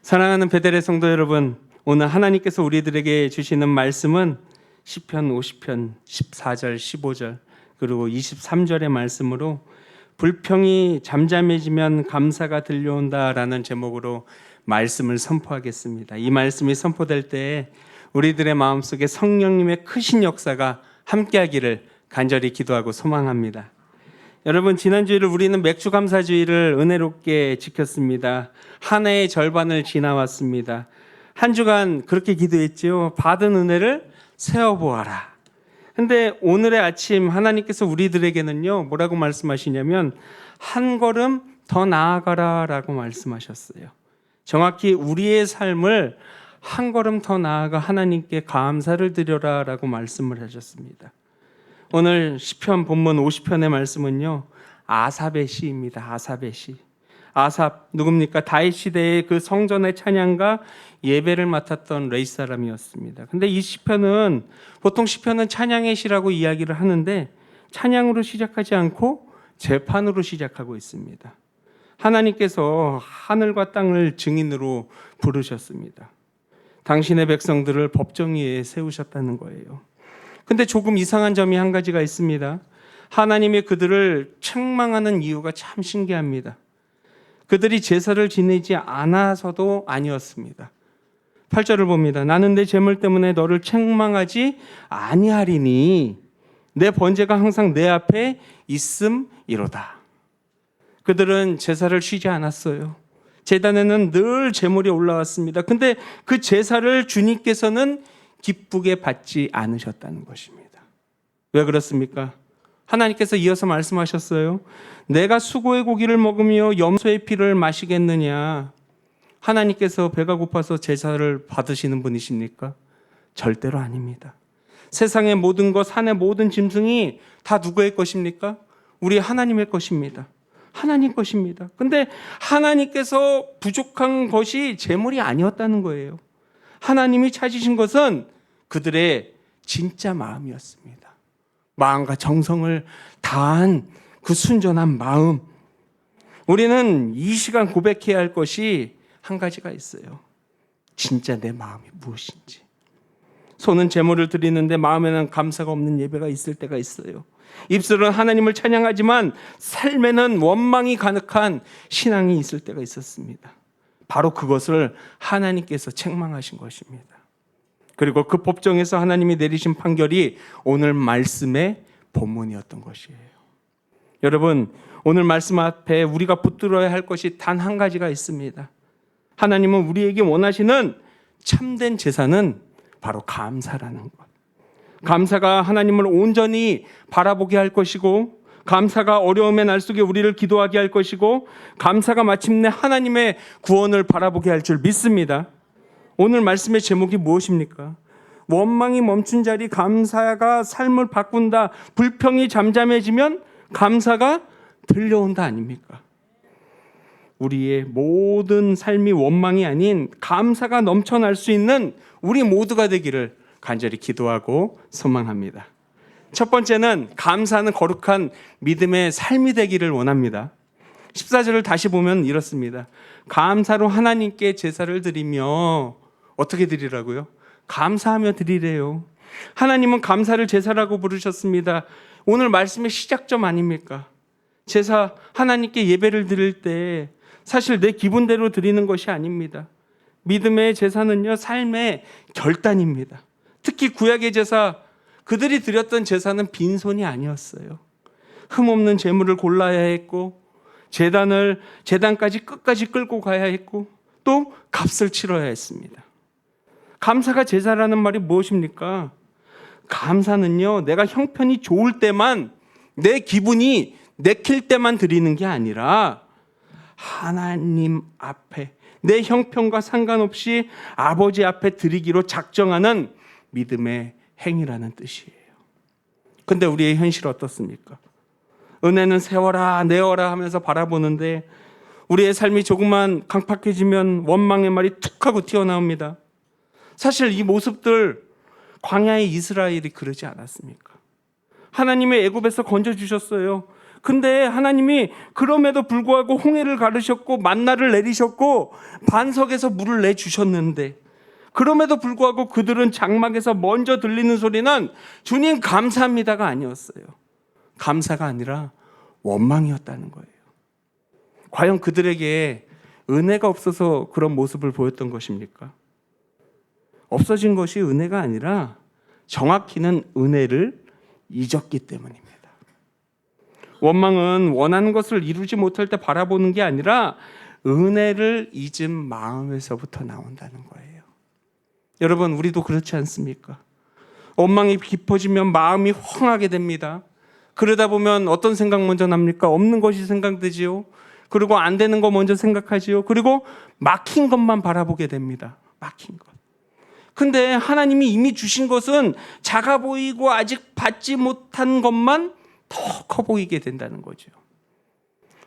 사랑하는 베델의 성도 여러분, 오늘 하나님께서 우리들에게 주시는 말씀은 시편 50편 14절 15절 그리고 23절의 말씀으로 불평이 잠잠해지면 감사가 들려온다라는 제목으로 말씀을 선포하겠습니다. 이 말씀이 선포될 때에 우리들의 마음속에 성령님의 크신 역사가 함께하기를 간절히 기도하고 소망합니다. 여러분, 지난주일을 우리는 맥주감사주의를 은혜롭게 지켰습니다. 한 해의 절반을 지나왔습니다. 한 주간 그렇게 기도했지요. 받은 은혜를 세어보아라. 근데 오늘의 아침 하나님께서 우리들에게는요, 뭐라고 말씀하시냐면 한 걸음 더 나아가라 라고 말씀하셨어요. 정확히 우리의 삶을 한 걸음 더 나아가 하나님께 감사를 드려라 라고 말씀을 하셨습니다. 오늘 시편 본문 50편의 말씀은요, 아삽의 시입니다. 아삽의 시. 아삽 누굽니까? 다윗 시대의 그 성전의 찬양과 예배를 맡았던 레위 사람이었습니다. 근데 이 시편은 보통 시편은 찬양의 시라고 이야기를 하는데 찬양으로 시작하지 않고 재판으로 시작하고 있습니다. 하나님께서 하늘과 땅을 증인으로 부르셨습니다. 당신의 백성들을 법정위에 세우셨다는 거예요. 근데 조금 이상한 점이 한 가지가 있습니다. 하나님이 그들을 책망하는 이유가 참 신기합니다. 그들이 제사를 지내지 않아서도 아니었습니다. 8절을 봅니다. 나는 내 재물 때문에 너를 책망하지 아니하리니 내 번제가 항상 내 앞에 있음이로다. 그들은 제사를 쉬지 않았어요. 제단에는 늘 제물이 올라왔습니다. 근데 그 제사를 주님께서는 기쁘게 받지 않으셨다는 것입니다. 왜 그렇습니까? 하나님께서 이어서 말씀하셨어요. 내가 수고의 고기를 먹으며 염소의 피를 마시겠느냐? 하나님께서 배가 고파서 제사를 받으시는 분이십니까? 절대로 아닙니다. 세상의 모든 것, 산의 모든 짐승이 다 누구의 것입니까? 우리 하나님의 것입니다. 하나님 것입니다. 근데 하나님께서 부족한 것이 제물이 아니었다는 거예요. 하나님이 찾으신 것은 그들의 진짜 마음이었습니다. 마음과 정성을 다한 그 순전한 마음. 우리는 이 시간 고백해야 할 것이 한 가지가 있어요. 진짜 내 마음이 무엇인지. 손은 제물을 드리는데 마음에는 감사가 없는 예배가 있을 때가 있어요. 입술은 하나님을 찬양하지만 삶에는 원망이 가득한 신앙이 있을 때가 있었습니다. 바로 그것을 하나님께서 책망하신 것입니다. 그리고 그 법정에서 하나님이 내리신 판결이 오늘 말씀의 본문이었던 것이에요. 여러분, 오늘 말씀 앞에 우리가 붙들어야 할 것이 단 한 가지가 있습니다. 하나님은 우리에게 원하시는 참된 제사는 바로 감사라는 것. 감사가 하나님을 온전히 바라보게 할 것이고, 감사가 어려움의 날 속에 우리를 기도하게 할 것이고, 감사가 마침내 하나님의 구원을 바라보게 할 줄 믿습니다. 오늘 말씀의 제목이 무엇입니까? 원망이 멈춘 자리 감사가 삶을 바꾼다. 불평이 잠잠해지면 감사가 들려온다 아닙니까? 우리의 모든 삶이 원망이 아닌 감사가 넘쳐날 수 있는 우리 모두가 되기를 간절히 기도하고 소망합니다. 첫 번째는 감사는 거룩한 믿음의 삶이 되기를 원합니다. 14절을 다시 보면 이렇습니다. 감사로 하나님께 제사를 드리며 어떻게 드리라고요? 감사하며 드리래요. 하나님은 감사를 제사라고 부르셨습니다. 오늘 말씀의 시작점 아닙니까? 제사, 하나님께 예배를 드릴 때 사실 내 기분대로 드리는 것이 아닙니다. 믿음의 제사는요, 삶의 결단입니다. 특히 구약의 제사, 그들이 드렸던 제사는 빈손이 아니었어요. 흠없는 제물을 골라야 했고, 제단까지 끝까지 끌고 가야 했고, 또 값을 치러야 했습니다. 감사가 제사라는 말이 무엇입니까? 감사는요, 내가 형편이 좋을 때만, 내 기분이 내킬 때만 드리는 게 아니라 하나님 앞에 내 형편과 상관없이 아버지 앞에 드리기로 작정하는 믿음의 행위라는 뜻이에요. 근데 우리의 현실은 어떻습니까? 은혜는 세워라 내어라 하면서 바라보는데 우리의 삶이 조금만 강팍해지면 원망의 말이 툭 하고 튀어나옵니다. 사실 이 모습들 광야의 이스라엘이 그러지 않았습니까? 하나님의 애굽에서 건져주셨어요. 근데 하나님이 그럼에도 불구하고 홍해를 가르셨고 만나를 내리셨고 반석에서 물을 내주셨는데, 그럼에도 불구하고 그들은 장막에서 먼저 들리는 소리는 주님 감사합니다가 아니었어요. 감사가 아니라 원망이었다는 거예요. 과연 그들에게 은혜가 없어서 그런 모습을 보였던 것입니까? 없어진 것이 은혜가 아니라 정확히는 은혜를 잊었기 때문입니다. 원망은 원하는 것을 이루지 못할 때 바라보는 게 아니라 은혜를 잊은 마음에서부터 나온다는 거예요. 여러분, 우리도 그렇지 않습니까? 원망이 깊어지면 마음이 황하게 됩니다. 그러다 보면 어떤 생각 먼저 납니까? 없는 것이 생각되지요. 그리고 안 되는 거 먼저 생각하지요. 그리고 막힌 것만 바라보게 됩니다. 막힌 것. 근데 하나님이 이미 주신 것은 작아 보이고 아직 받지 못한 것만 더 커 보이게 된다는 거죠.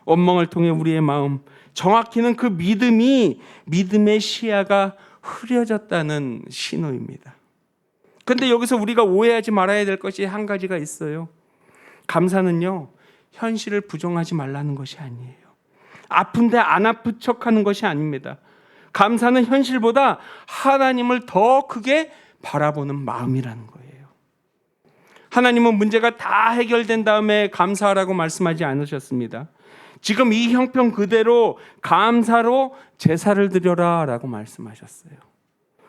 원망을 통해 우리의 마음, 정확히는 그 믿음의 시야가 흐려졌다는 신호입니다. 근데 여기서 우리가 오해하지 말아야 될 것이 한 가지가 있어요. 감사는요, 현실을 부정하지 말라는 것이 아니에요. 아픈데 안 아픈 척하는 것이 아닙니다. 감사는 현실보다 하나님을 더 크게 바라보는 마음이라는 거예요. 하나님은 문제가 다 해결된 다음에 감사하라고 말씀하지 않으셨습니다. 지금 이 형편 그대로 감사로 제사를 드려라 라고 말씀하셨어요.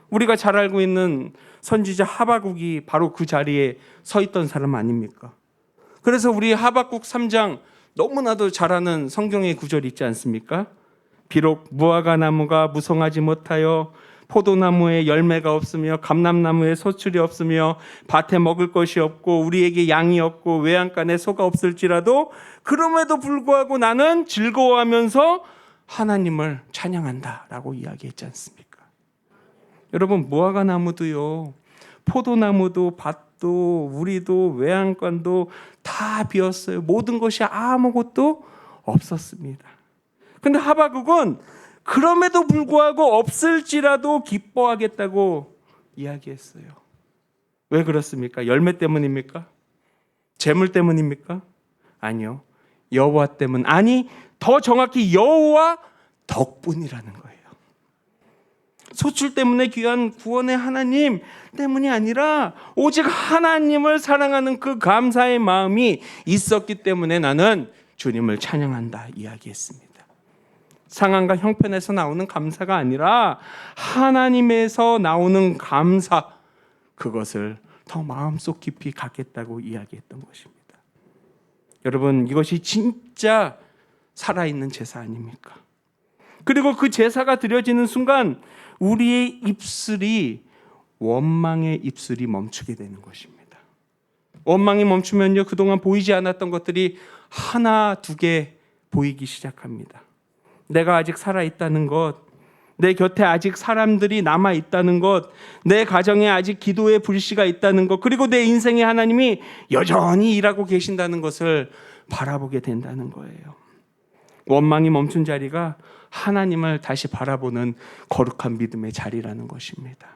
우리가 잘 알고 있는 선지자 하박국이 바로 그 자리에 서 있던 사람 아닙니까? 그래서 우리 하박국 3장 너무나도 잘 아는 성경의 구절이 있지 않습니까? 비록 무화과 나무가 무성하지 못하여 포도나무에 열매가 없으며 감람나무에 소출이 없으며 밭에 먹을 것이 없고 우리에게 양이 없고 외양간에 소가 없을지라도 그럼에도 불구하고 나는 즐거워하면서 하나님을 찬양한다 라고 이야기했지 않습니까? 여러분, 무화과 나무도요, 포도나무도 밭도 우리도 외양간도 다 비었어요. 모든 것이 아무것도 없었습니다. 근데 하박국은 그럼에도 불구하고 없을지라도 기뻐하겠다고 이야기했어요. 왜 그렇습니까? 열매 때문입니까? 재물 때문입니까? 아니요. 여호와 때문, 아니 더 정확히 여호와 덕분이라는 거예요. 소출 때문에 귀한 구원의 하나님 때문이 아니라 오직 하나님을 사랑하는 그 감사의 마음이 있었기 때문에 나는 주님을 찬양한다 이야기했습니다. 상황과 형편에서 나오는 감사가 아니라 하나님에서 나오는 감사, 그것을 더 마음속 깊이 갖겠다고 이야기했던 것입니다. 여러분, 이것이 진짜 살아있는 제사 아닙니까? 그리고 그 제사가 드려지는 순간 우리의 입술이 원망의 입술이 멈추게 되는 것입니다. 원망이 멈추면요, 그동안 보이지 않았던 것들이 하나 두 개 보이기 시작합니다. 내가 아직 살아있다는 것, 내 곁에 아직 사람들이 남아있다는 것, 내 가정에 아직 기도의 불씨가 있다는 것, 그리고 내 인생에 하나님이 여전히 일하고 계신다는 것을 바라보게 된다는 거예요. 원망이 멈춘 자리가 하나님을 다시 바라보는 거룩한 믿음의 자리라는 것입니다.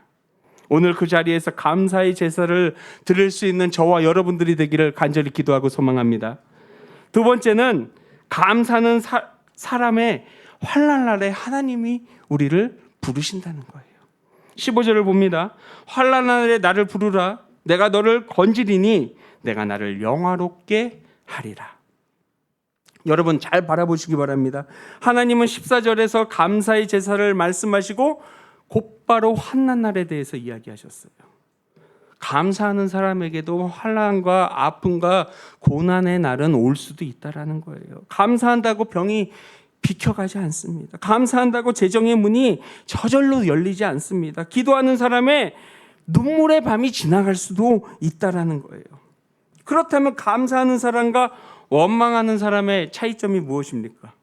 오늘 그 자리에서 감사의 제사를 드릴 수 있는 저와 여러분들이 되기를 간절히 기도하고 소망합니다. 두 번째는 감사는 사람의 환난 날에 하나님이 우리를 부르신다는 거예요. 15절을 봅니다. 환난 날에 나를 부르라. 내가 너를 건지리니 내가 나를 영화롭게 하리라. 여러분, 잘 바라보시기 바랍니다. 하나님은 14절에서 감사의 제사를 말씀하시고 곧바로 환난 날에 대해서 이야기하셨어요. 감사하는 사람에게도 환난과 아픔과 고난의 날은 올 수도 있다라는 거예요. 감사한다고 병이 비켜가지 않습니다. 감사한다고 재정의 문이 저절로 열리지 않습니다. 기도하는 사람의 눈물의 밤이 지나갈 수도 있다라는 거예요. 그렇다면 감사하는 사람과 원망하는 사람의 차이점이 무엇입니까?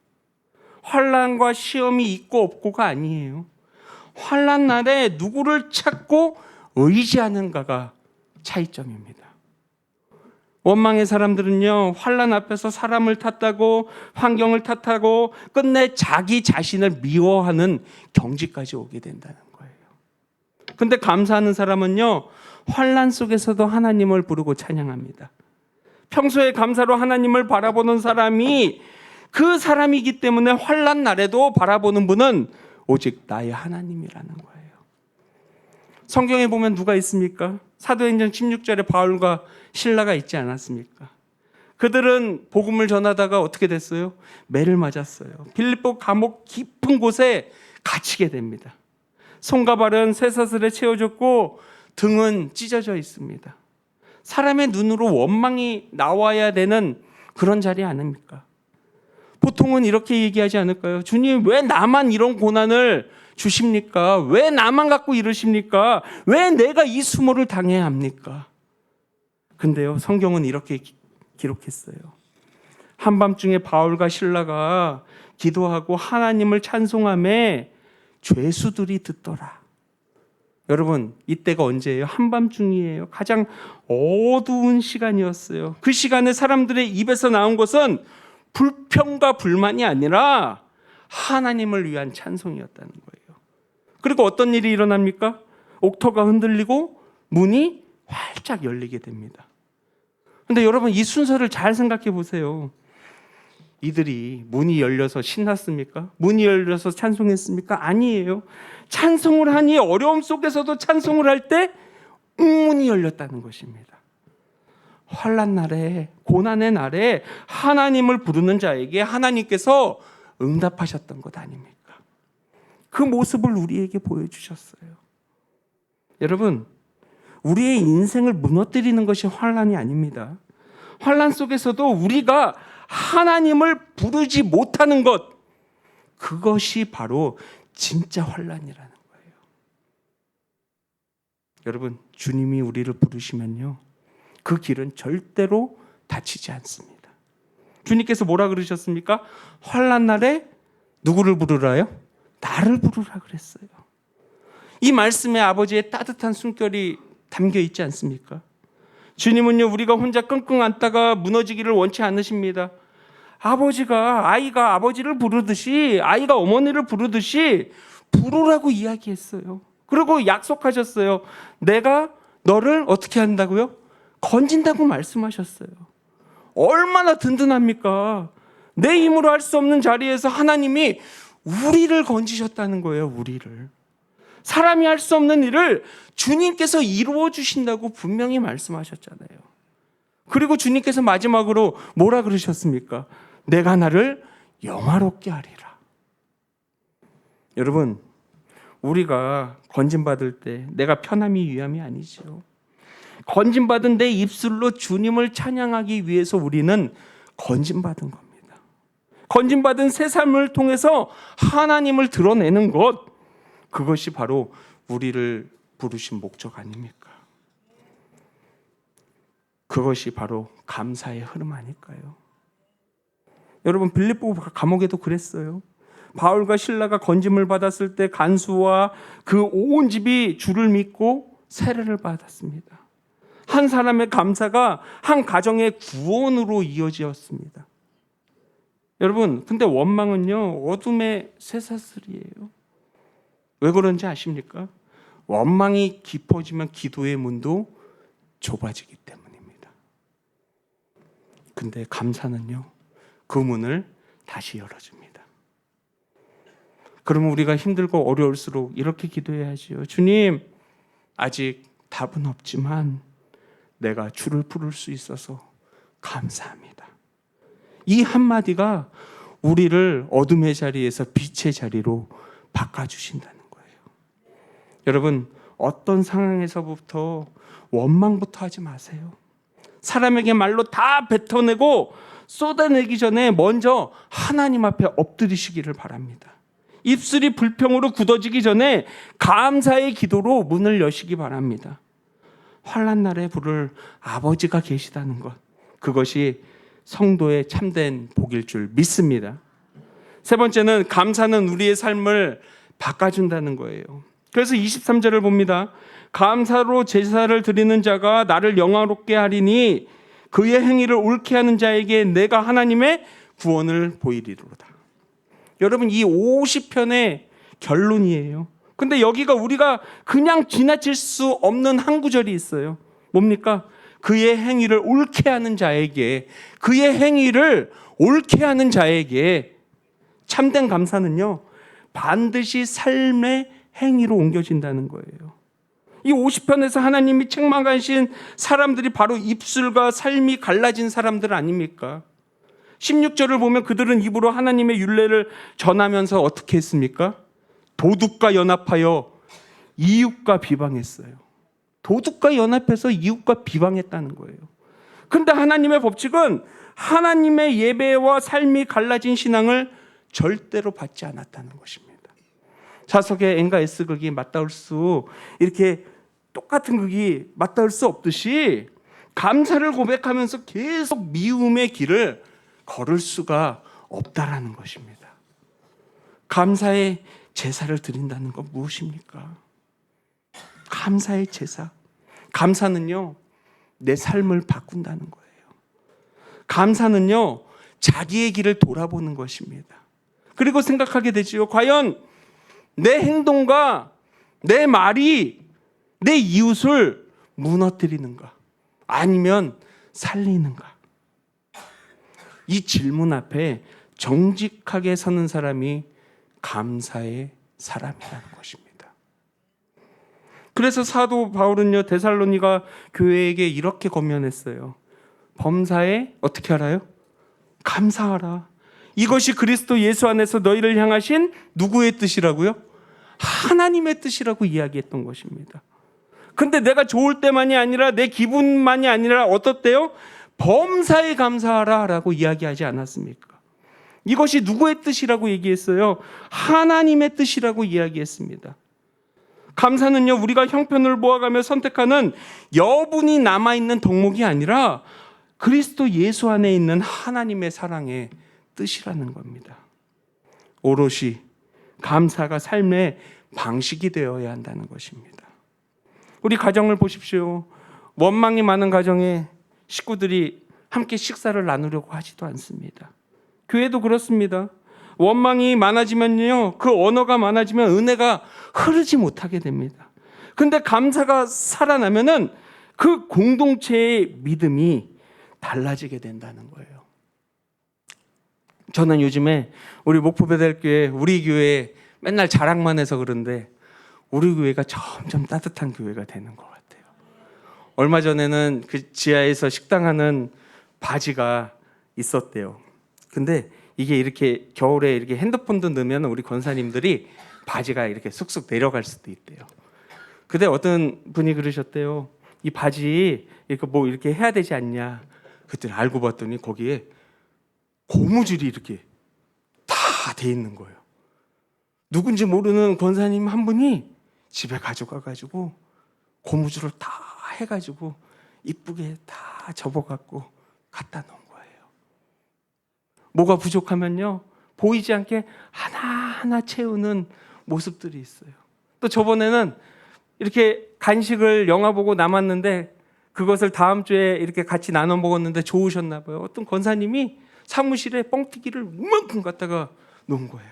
환난과 시험이 있고 없고가 아니에요. 환난 날에 누구를 찾고 의지하는가가 차이점입니다. 원망의 사람들은요, 환난 앞에서 사람을 탓하고 환경을 탓하고 끝내 자기 자신을 미워하는 경지까지 오게 된다는 거예요. 근데 감사하는 사람은요, 환난 속에서도 하나님을 부르고 찬양합니다. 평소에 감사로 하나님을 바라보는 사람이 그 사람이기 때문에 환난 날에도 바라보는 분은 오직 나의 하나님이라는 거예요. 성경에 보면 누가 있습니까? 사도행전 16절에 바울과 실라가 있지 않았습니까? 그들은 복음을 전하다가 어떻게 됐어요? 매를 맞았어요. 빌립보 감옥 깊은 곳에 갇히게 됩니다. 손과 발은 쇠사슬에 채워졌고 등은 찢어져 있습니다. 사람의 눈으로 원망이 나와야 되는 그런 자리 아닙니까? 보통은 이렇게 얘기하지 않을까요? 주님, 왜 나만 이런 고난을 주십니까? 왜 나만 갖고 이러십니까? 왜 내가 이 수모를 당해야 합니까? 근데요, 성경은 이렇게 기록했어요. 한밤중에 바울과 실라가 기도하고 하나님을 찬송하며 죄수들이 듣더라. 여러분, 이때가 언제예요? 한밤중이에요. 가장 어두운 시간이었어요. 그 시간에 사람들의 입에서 나온 것은 불평과 불만이 아니라 하나님을 위한 찬송이었다는 거예요. 그리고 어떤 일이 일어납니까? 옥토가 흔들리고 문이 활짝 열리게 됩니다. 근데 여러분, 이 순서를 잘 생각해 보세요. 이들이 문이 열려서 신났습니까? 문이 열려서 찬송했습니까? 아니에요. 찬송을 하니 어려움 속에서도 찬송을 할 때 문이 열렸다는 것입니다. 환난 날에, 고난의 날에 하나님을 부르는 자에게 하나님께서 응답하셨던 것 아닙니까? 그 모습을 우리에게 보여주셨어요. 여러분, 우리의 인생을 무너뜨리는 것이 환난이 아닙니다. 환난 속에서도 우리가 하나님을 부르지 못하는 것, 그것이 바로 진짜 환난이라는 거예요. 여러분, 주님이 우리를 부르시면요, 그 길은 절대로 닫히지 않습니다. 주님께서 뭐라 그러셨습니까? 환난 날에 누구를 부르라요? 나를 부르라 그랬어요. 이 말씀에 아버지의 따뜻한 숨결이 담겨 있지 않습니까? 주님은요, 우리가 혼자 끙끙 앓다가 무너지기를 원치 않으십니다. 아이가 아버지를 부르듯이, 아이가 어머니를 부르듯이 부르라고 이야기했어요. 그리고 약속하셨어요. 내가 너를 어떻게 한다고요? 건진다고 말씀하셨어요. 얼마나 든든합니까? 내 힘으로 할 수 없는 자리에서 하나님이 우리를 건지셨다는 거예요. 우리를. 사람이 할 수 없는 일을 주님께서 이루어 주신다고 분명히 말씀하셨잖아요. 그리고 주님께서 마지막으로 뭐라 그러셨습니까? 내가 나를 영화롭게 하리라. 여러분, 우리가 건진받을 때 내가 편함이 위함이 아니죠. 건진받은 내 입술로 주님을 찬양하기 위해서 우리는 건진받은 겁니다. 건진받은 새 삶을 통해서 하나님을 드러내는 것, 그것이 바로 우리를 부르신 목적 아닙니까? 그것이 바로 감사의 흐름 아닐까요? 여러분, 빌립보 감옥에도 그랬어요. 바울과 실라가 건짐을 받았을 때 간수와 그 온 집이 주를 믿고 세례를 받았습니다. 한 사람의 감사가 한 가정의 구원으로 이어지었습니다. 여러분, 근데 원망은요, 어둠의 쇠사슬이에요. 왜 그런지 아십니까? 원망이 깊어지면 기도의 문도 좁아지기 때문입니다. 근데 감사는요, 그 문을 다시 열어줍니다. 그러면 우리가 힘들고 어려울수록 이렇게 기도해야지요. 주님, 아직 답은 없지만 내가 주를 부를 수 있어서 감사합니다. 이 한마디가 우리를 어둠의 자리에서 빛의 자리로 바꿔주신다는 거예요. 여러분, 어떤 상황에서부터 원망부터 하지 마세요. 사람에게 말로 다 뱉어내고 쏟아내기 전에 먼저 하나님 앞에 엎드리시기를 바랍니다. 입술이 불평으로 굳어지기 전에 감사의 기도로 문을 여시기 바랍니다. 환난 날에 부를 아버지가 계시다는 것, 그것이 성도의 참된 복일 줄 믿습니다. 세 번째는 감사는 우리의 삶을 바꿔준다는 거예요. 그래서 23절을 봅니다. 감사로 제사를 드리는 자가 나를 영화롭게 하리니 그의 행위를 옳게 하는 자에게 내가 하나님의 구원을 보이리로다. 여러분, 이 50편의 결론이에요. 근데 여기가 우리가 그냥 지나칠 수 없는 한 구절이 있어요. 뭡니까? 그의 행위를 옳게 하는 자에게, 그의 행위를 옳게 하는 자에게 참된 감사는요, 반드시 삶의 행위로 옮겨진다는 거예요. 이 50편에서 하나님이 책망하신 사람들이 바로 입술과 삶이 갈라진 사람들 아닙니까? 16절을 보면 그들은 입으로 하나님의 율례를 전하면서 어떻게 했습니까? 도둑과 연합하여 이웃과 비방했어요. 도둑과 연합해서 이웃과 비방했다는 거예요. 그런데 하나님의 법칙은 하나님의 예배와 삶이 갈라진 신앙을 절대로 받지 않았다는 것입니다. 자석의 N과 S 극이 맞닿을 수, 이렇게 똑같은 극이 맞닿을 수 없듯이 감사를 고백하면서 계속 미움의 길을 걸을 수가 없다라는 것입니다. 감사의 제사를 드린다는 건 무엇입니까? 감사의 제사. 감사는요, 내 삶을 바꾼다는 거예요. 감사는요, 자기의 길을 돌아보는 것입니다. 그리고 생각하게 되지요. 과연 내 행동과 내 말이 내 이웃을 무너뜨리는가? 아니면 살리는가? 이 질문 앞에 정직하게 서는 사람이 감사의 사람이라는 것입니다. 그래서 사도 바울은요, 데살로니가 교회에게 이렇게 권면했어요. 범사에 어떻게 알아요? 감사하라. 이것이 그리스도 예수 안에서 너희를 향하신 누구의 뜻이라고요? 하나님의 뜻이라고 이야기했던 것입니다. 근데 내가 좋을 때만이 아니라, 내 기분만이 아니라 어떻대요? 범사에 감사하라 라고 이야기하지 않았습니까? 이것이 누구의 뜻이라고 얘기했어요? 하나님의 뜻이라고 이야기했습니다. 감사는요, 우리가 형편을 모아가며 선택하는 여분이 남아있는 덕목이 아니라 그리스도 예수 안에 있는 하나님의 사랑의 뜻이라는 겁니다. 오롯이 감사가 삶의 방식이 되어야 한다는 것입니다. 우리 가정을 보십시오. 원망이 많은 가정에 식구들이 함께 식사를 나누려고 하지도 않습니다. 교회도 그렇습니다. 원망이 많아지면요, 그 언어가 많아지면 은혜가 흐르지 못하게 됩니다. 그런데 감사가 살아나면은 그 공동체의 믿음이 달라지게 된다는 거예요. 저는 요즘에 우리 목포배달교회, 우리 교회 맨날 자랑만 해서 그런데 우리 교회가 점점 따뜻한 교회가 되는 것 같아요. 얼마 전에는 그 지하에서 식당하는 바지가 있었대요. 근데 이게 이렇게 겨울에 이렇게 핸드폰도 넣으면 우리 권사님들이 바지가 이렇게 쑥쑥 내려갈 수도 있대요. 근데 어떤 분이 그러셨대요. 이 바지 이렇게 뭐 이렇게 해야 되지 않냐. 그때 알고 봤더니 거기에 고무줄이 이렇게 다 돼 있는 거예요. 누군지 모르는 권사님 한 분이 집에 가져가가지고 고무줄을 다 해가지고 이쁘게 다 접어갖고 갖다 놓은 거예요. 뭐가 부족하면요, 보이지 않게 하나하나 채우는 모습들이 있어요. 또 저번에는 이렇게 간식을 영화 보고 남았는데 그것을 다음 주에 이렇게 같이 나눠 먹었는데 좋으셨나 봐요. 어떤 권사님이 사무실에 뻥튀기를 이만큼 갖다가 놓은 거예요.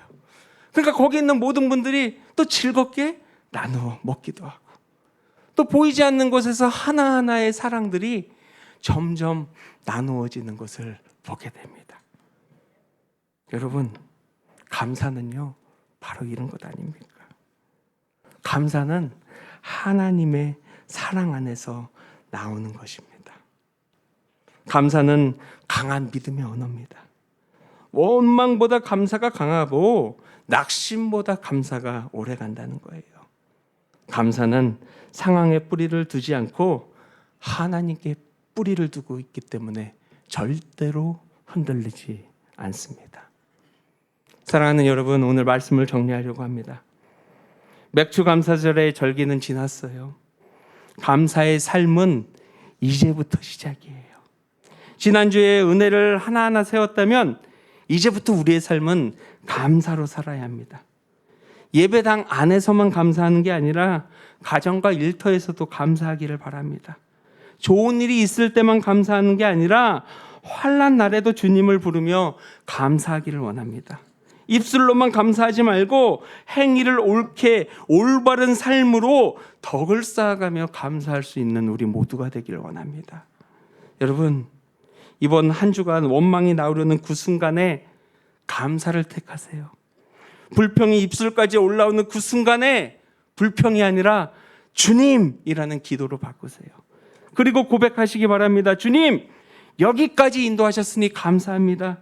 그러니까 거기 있는 모든 분들이 또 즐겁게 나눠 먹기도 하고, 또 보이지 않는 곳에서 하나하나의 사랑들이 점점 나누어지는 것을 보게 됩니다. 여러분, 감사는요, 바로 이런 것 아닙니까? 감사는 하나님의 사랑 안에서 나오는 것입니다. 감사는 강한 믿음의 언어입니다. 원망보다 감사가 강하고 낙심보다 감사가 오래 간다는 거예요. 감사는 상황에 뿌리를 두지 않고 하나님께 뿌리를 두고 있기 때문에 절대로 흔들리지 않습니다. 사랑하는 여러분, 오늘 말씀을 정리하려고 합니다. 맥주 감사절의 절기는 지났어요. 감사의 삶은 이제부터 시작이에요. 지난주에 은혜를 하나하나 세웠다면 이제부터 우리의 삶은 감사로 살아야 합니다. 예배당 안에서만 감사하는 게 아니라 가정과 일터에서도 감사하기를 바랍니다. 좋은 일이 있을 때만 감사하는 게 아니라 환난 날에도 주님을 부르며 감사하기를 원합니다. 입술로만 감사하지 말고 행위를 옳게 올바른 삶으로 덕을 쌓아가며 감사할 수 있는 우리 모두가 되기를 원합니다. 여러분, 이번 한 주간 원망이 나오려는 그 순간에 감사를 택하세요. 불평이 입술까지 올라오는 그 순간에 불평이 아니라 주님이라는 기도로 바꾸세요. 그리고 고백하시기 바랍니다. 주님, 여기까지 인도하셨으니 감사합니다.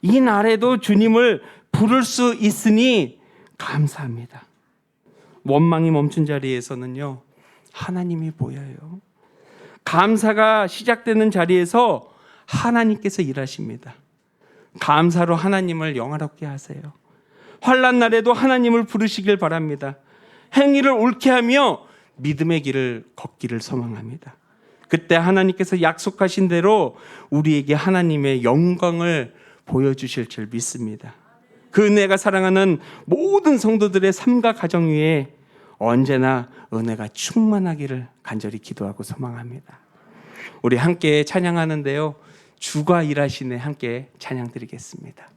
이 날에도 주님을 부를 수 있으니 감사합니다. 원망이 멈춘 자리에서는요, 하나님이 보여요. 감사가 시작되는 자리에서 하나님께서 일하십니다. 감사로 하나님을 영화롭게 하세요. 환난 날에도 하나님을 부르시길 바랍니다. 행위를 옳게 하며 믿음의 길을 걷기를 소망합니다. 그때 하나님께서 약속하신 대로 우리에게 하나님의 영광을 보여주실 줄 믿습니다. 그 은혜가 사랑하는 모든 성도들의 삶과 가정 위에 언제나 은혜가 충만하기를 간절히 기도하고 소망합니다. 우리 함께 찬양하는데요, 주가 일하시네 함께 찬양 드리겠습니다.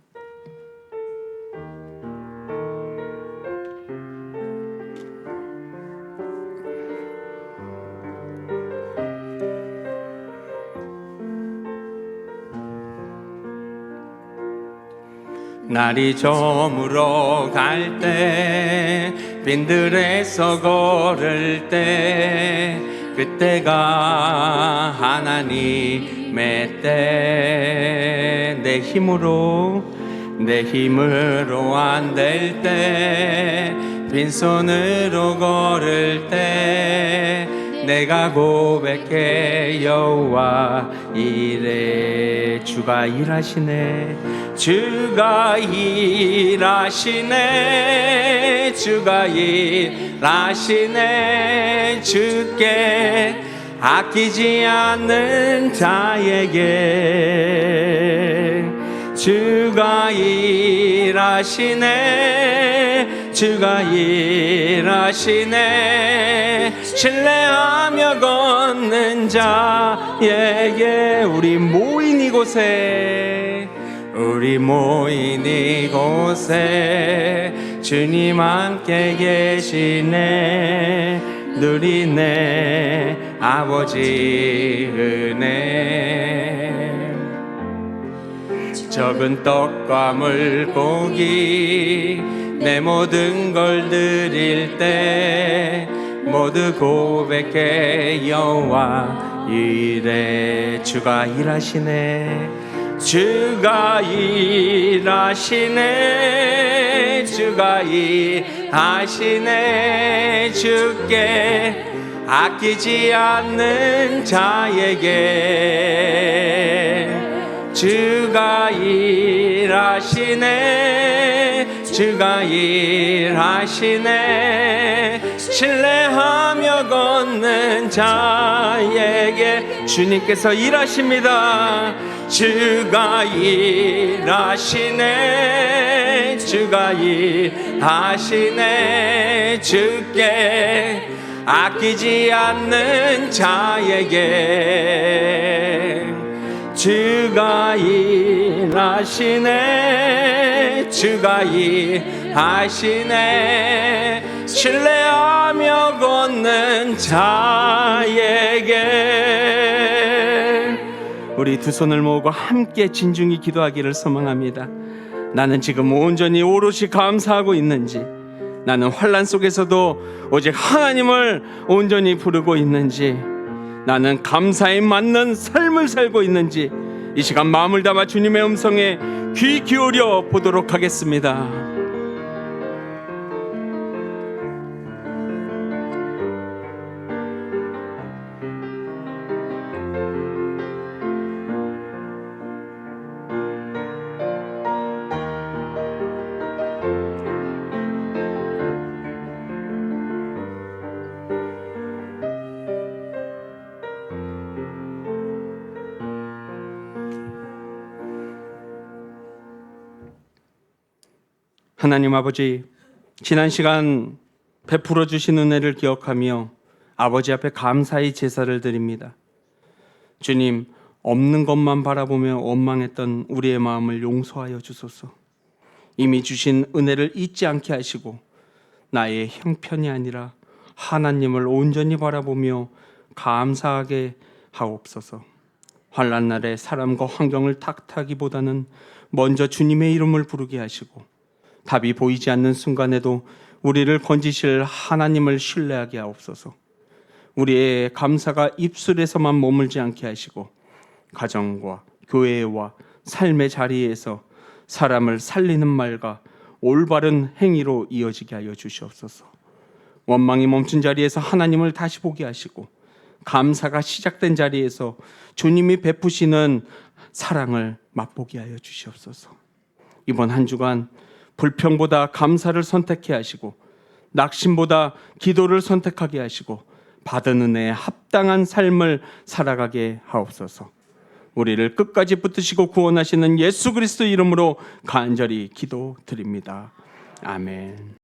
날이 저물어 갈 때, 빈들에서 걸을 때, 그때가 하나님의 때. 내 힘으로 안 될 때, 빈손으로 걸을 때, 내가 고백해 여호와 이래. 주가 일하시네, 주가 일하시네, 주가 일하시네. 주께 아끼지 않는 자에게 주가 일하시네, 주가 일하시네. 신뢰하며 걷는 자에게. 우리 모인 이곳에 주님 함께 계시네. 누리네 아버지 은혜. 적은 떡과 물고기 내 모든 걸 드릴 때, 모두 고백해 여호와 이래. 주가 일하시네, 주가 일하시네, 주가 일하시네. 주께 아끼지 않는 자에게 주가 일하시네, 주가 일하시네. 신뢰하며 걷는 자에게 주님께서 일하십니다. 주가 일하시네, 주가 일하시네. 주께 아끼지 않는 자에게 주가 일하시네, 주가 일하시네. 신뢰하며 걷는 자에게. 우리 두 손을 모으고 함께 진중히 기도하기를 소망합니다. 나는 지금 온전히 오롯이 감사하고 있는지, 나는 환난 속에서도 오직 하나님을 온전히 부르고 있는지, 나는 감사에 맞는 삶을 살고 있는지, 이 시간 마음을 담아 주님의 음성에 귀 기울여 보도록 하겠습니다. 하나님 아버지, 지난 시간 베풀어 주신 은혜를 기억하며 아버지 앞에 감사의 제사를 드립니다. 주님, 없는 것만 바라보며 원망했던 우리의 마음을 용서하여 주소서. 이미 주신 은혜를 잊지 않게 하시고 나의 형편이 아니라 하나님을 온전히 바라보며 감사하게 하옵소서. 환난 날에 사람과 환경을 탓하기보다는 먼저 주님의 이름을 부르게 하시고 답이 보이지 않는 순간에도 우리를 건지실 하나님을 신뢰하게 하옵소서. 우리의 감사가 입술에서만 머물지 않게 하시고 가정과 교회와 삶의 자리에서 사람을 살리는 말과 올바른 행위로 이어지게 하여 주시옵소서. 원망이 멈춘 자리에서 하나님을 다시 보게 하시고 감사가 시작된 자리에서 주님이 베푸시는 사랑을 맛보게 하여 주시옵소서. 이번 한 주간 불평보다 감사를 선택해 하시고 낙심보다 기도를 선택하게 하시고 받은 은혜에 합당한 삶을 살아가게 하옵소서. 우리를 끝까지 붙드시고 구원하시는 예수 그리스도 이름으로 간절히 기도드립니다. 아멘.